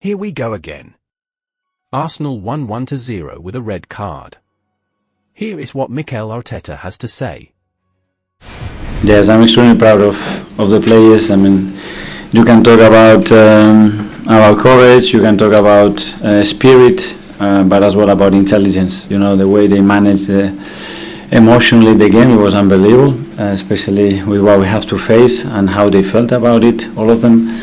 Here we go again. Arsenal won 1-0 with a red card. Here is what Mikel Arteta has to say. Yes, I'm extremely proud of the players. I mean, you can talk about courage, you can talk about spirit, but as well about intelligence. You know, the way they managed emotionally the game, it was unbelievable, especially with what we have to face and how they felt about it. All of them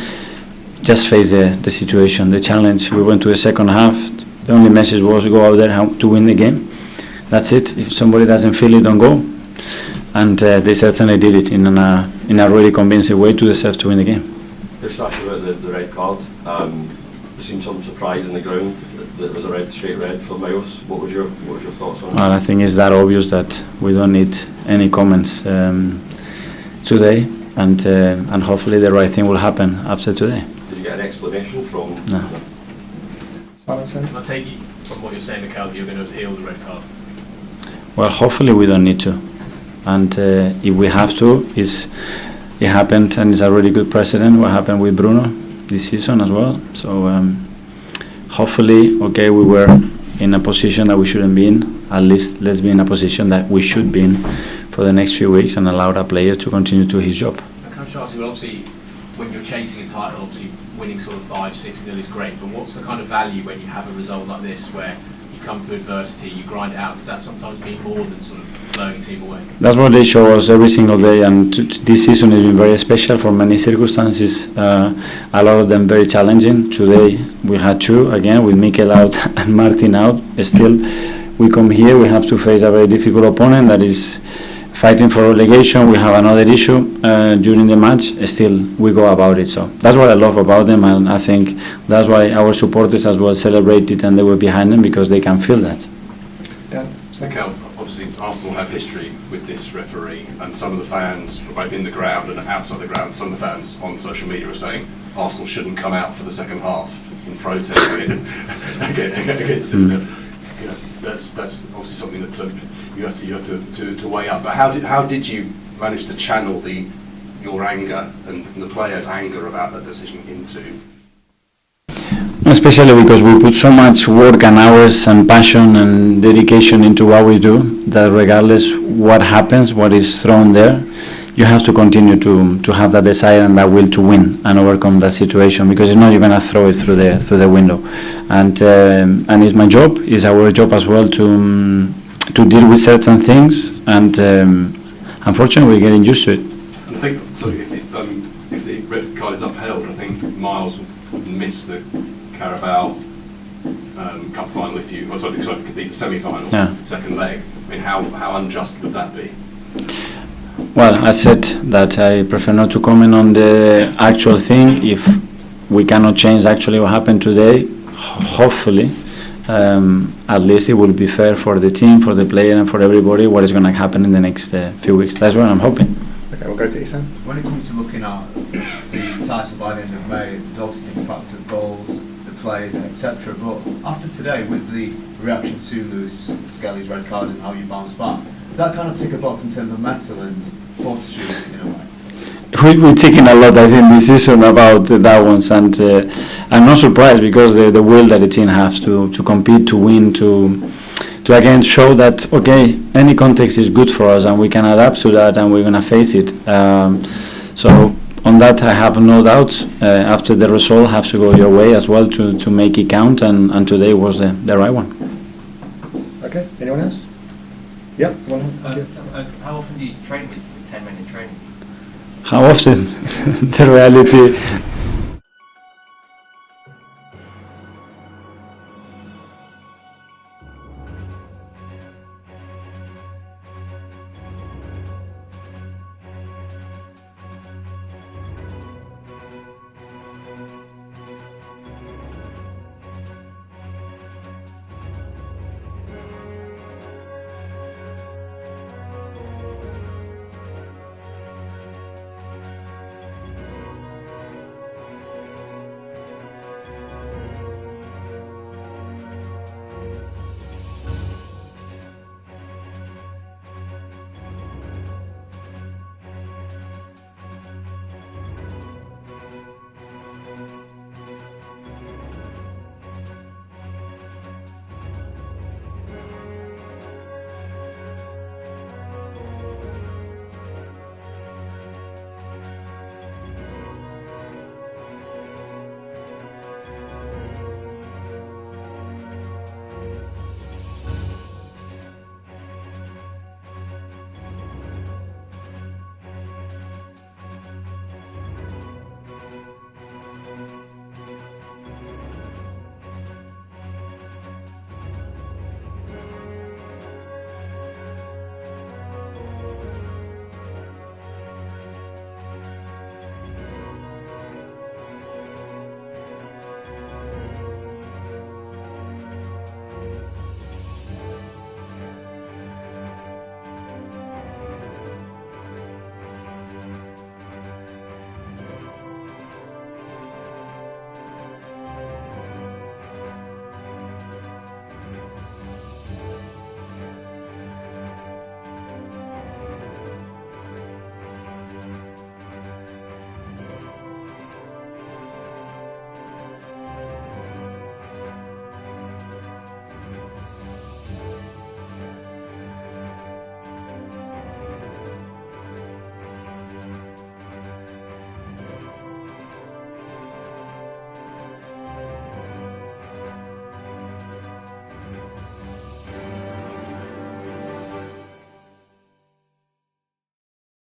just faced the situation, the challenge. We went to the second half. The only message was go out there to win the game. That's it. If somebody doesn't feel it, don't go. And they certainly did it in a really convincing way to deserve to win the game. Just asking about the red card. There seemed some surprise in the ground that it was a straight red for Miles. What was your thoughts on it? Well, I think it's that obvious that we don't need any comments today, and hopefully the right thing will happen after today. Did you get an explanation from? No. Can I take you from what you're saying, Mikel, you're going to appeal the red card? Well, hopefully we don't need to, and if we have to, it happened, and it's a really good precedent. What happened with Bruno this season as well. So hopefully, okay, we were in a position that we shouldn't be in. At least let's be in a position that we should be in for the next few weeks and allow that player to continue to do his job. Can I just ask you, well, obviously, when you're chasing a title, obviously winning sort of 5-6-0 is great, but what's the kind of value when you have a result like this where you come through adversity, you grind it out? Does that sometimes mean more than sort of blowing a team away? That's what they show us every single day, and this season has been very special for many circumstances. A lot of them very challenging. Today we had two, again, with Mikel out and Martin out. Still, we come here, we have to face a very difficult opponent that is fighting for relegation. We have another issue during the match. Still, we go about it. So that's what I love about them, and I think that's why our supporters as well celebrated and they were behind them, because they can feel that. Mikel, obviously Arsenal have history with this referee, and some of the fans, both in the ground and outside the ground, some of the fans on social media are saying Arsenal shouldn't come out for the second half in protest against this. You know, that's obviously something that you have to weigh up. But how did you manage to channel your anger and the players' anger about that decision into? Especially because we put so much work and hours and passion and dedication into what we do, that regardless what happens, what is thrown there, you have to continue to have that desire and that will to win and overcome that situation, because if not, you're going to throw it through the window. And it's my job, it's our job as well to deal with certain things, and unfortunately we're getting used to it. And I think so. If the red card is upheld, I think Miles would miss the Carabao Cup final if you, could be the semi-final, second leg. I mean, how unjust would that be? Well, I said that I prefer not to comment on the actual thing. If we cannot change actually what happened today, hopefully, at least it will be fair for the team, for the player, and for everybody what is going to happen in the next few weeks. That's what I'm hoping. Okay, we'll go to Isan. When it comes to looking at the title by the end of May, there's obviously the fact of goals, the players, etc. But after today, with the reaction to Lewis Skelly's red card and how you bounced back, does that kind of tick a box in terms of mental and fortitude in a way? We're taking a lot, I think, this season about that ones, and I'm not surprised, because the will that the team has to compete, to win, to again show that okay, any context is good for us and we can adapt to that and we're going to face it. So on that I have no doubt. After the result have to go your way as well to make it count, and today was the right one. Okay, anyone else? Yeah, one. How often do you train with 10 men in training? How often? The